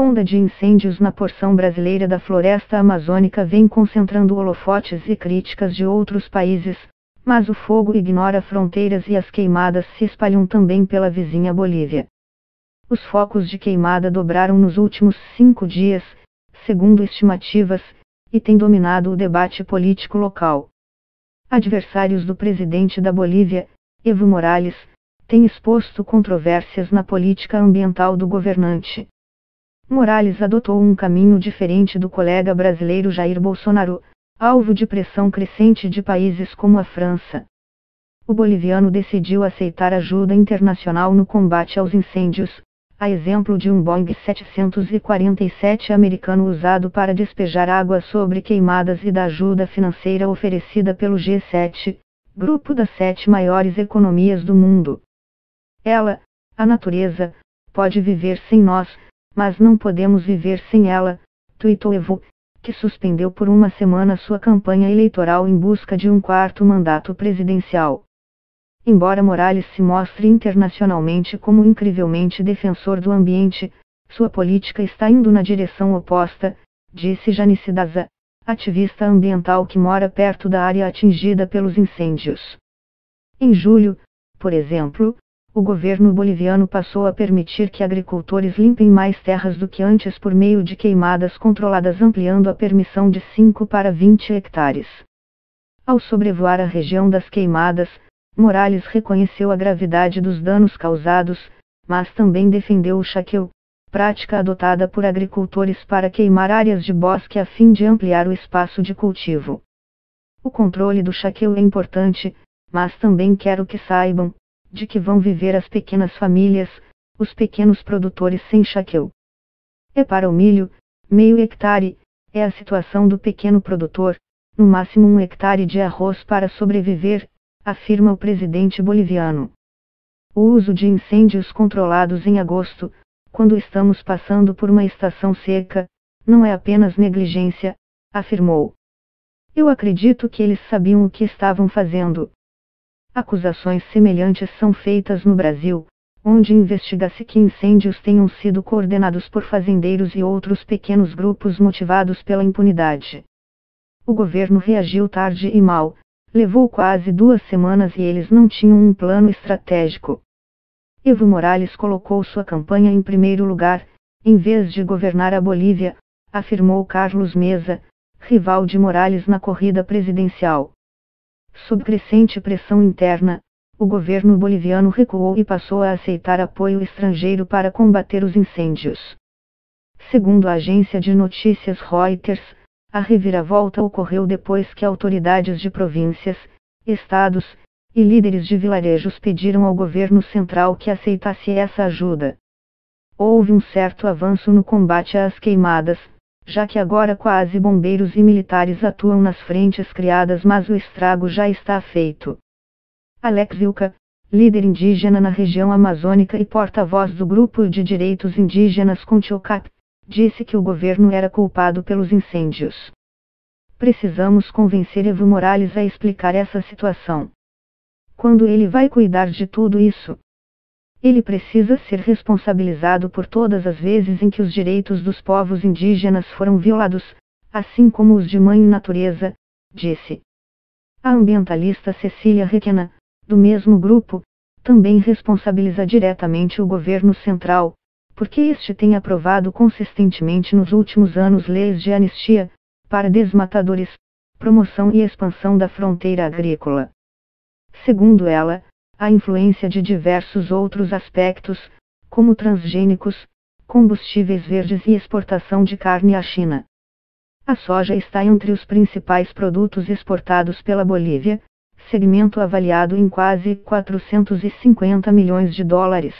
onda de incêndios na porção brasileira da floresta amazônica vem concentrando holofotes e críticas de outros países, mas o fogo ignora fronteiras e as queimadas se espalham também pela vizinha Bolívia. Os focos de queimada dobraram nos últimos 5 dias, segundo estimativas, e têm dominado o debate político local. Adversários do presidente da Bolívia, Evo Morales, têm exposto controvérsias na política ambiental do governante. Morales adotou um caminho diferente do colega brasileiro Jair Bolsonaro, alvo de pressão crescente de países como a França. O boliviano decidiu aceitar ajuda internacional no combate aos incêndios, a exemplo de um Boeing 747 americano usado para despejar água sobre queimadas e da ajuda financeira oferecida pelo G7, grupo das 7 maiores economias do mundo. Ela, a natureza, pode viver sem nós, mas não podemos viver sem ela, tuitou Evo, que suspendeu por uma semana sua campanha eleitoral em busca de um 4º mandato presidencial. Embora Morales se mostre internacionalmente como incrivelmente defensor do ambiente, sua política está indo na direção oposta, disse Janice Daza, ativista ambiental que mora perto da área atingida pelos incêndios. Em julho, por exemplo, o governo boliviano passou a permitir que agricultores limpem mais terras do que antes por meio de queimadas controladas, ampliando a permissão de 5 para 20 hectares. Ao sobrevoar a região das queimadas, Morales reconheceu a gravidade dos danos causados, mas também defendeu o chaqueu, prática adotada por agricultores para queimar áreas de bosque a fim de ampliar o espaço de cultivo. O controle do chaqueu é importante, mas também quero que saibam de que vão viver as pequenas famílias, os pequenos produtores sem chaqueu. É para o milho, meio hectare, é a situação do pequeno produtor, no máximo 1 hectare de arroz para sobreviver, afirma o presidente boliviano. O uso de incêndios controlados em agosto, quando estamos passando por uma estação seca, não é apenas negligência, afirmou. Eu acredito que eles sabiam o que estavam fazendo. Acusações semelhantes são feitas no Brasil, onde investiga-se que incêndios tenham sido coordenados por fazendeiros e outros pequenos grupos motivados pela impunidade. O governo reagiu tarde e mal, levou quase 2 semanas e eles não tinham um plano estratégico. Evo Morales colocou sua campanha em primeiro lugar, em vez de governar a Bolívia, afirmou Carlos Mesa, rival de Morales na corrida presidencial. Sob crescente pressão interna, o governo boliviano recuou e passou a aceitar apoio estrangeiro para combater os incêndios. Segundo a agência de notícias Reuters, a reviravolta ocorreu depois que autoridades de províncias, estados e líderes de vilarejos pediram ao governo central que aceitasse essa ajuda. Houve um certo avanço no combate às queimadas, já que agora quase bombeiros e militares atuam nas frentes criadas, mas o estrago já está feito. Alex Vilca, líder indígena na região amazônica e porta-voz do grupo de direitos indígenas Contiocap, disse que o governo era culpado pelos incêndios. Precisamos convencer Evo Morales a explicar essa situação. Quando ele vai cuidar de tudo isso? Ele precisa ser responsabilizado por todas as vezes em que os direitos dos povos indígenas foram violados, assim como os de mãe natureza, disse. A ambientalista Cecília Requena, do mesmo grupo, também responsabiliza diretamente o governo central, porque este tem aprovado consistentemente nos últimos anos leis de anistia, para desmatadores, promoção e expansão da fronteira agrícola. Segundo ela, a influência de diversos outros aspectos, como transgênicos, combustíveis verdes e exportação de carne à China. A soja está entre os principais produtos exportados pela Bolívia, segmento avaliado em quase 450 milhões de dólares.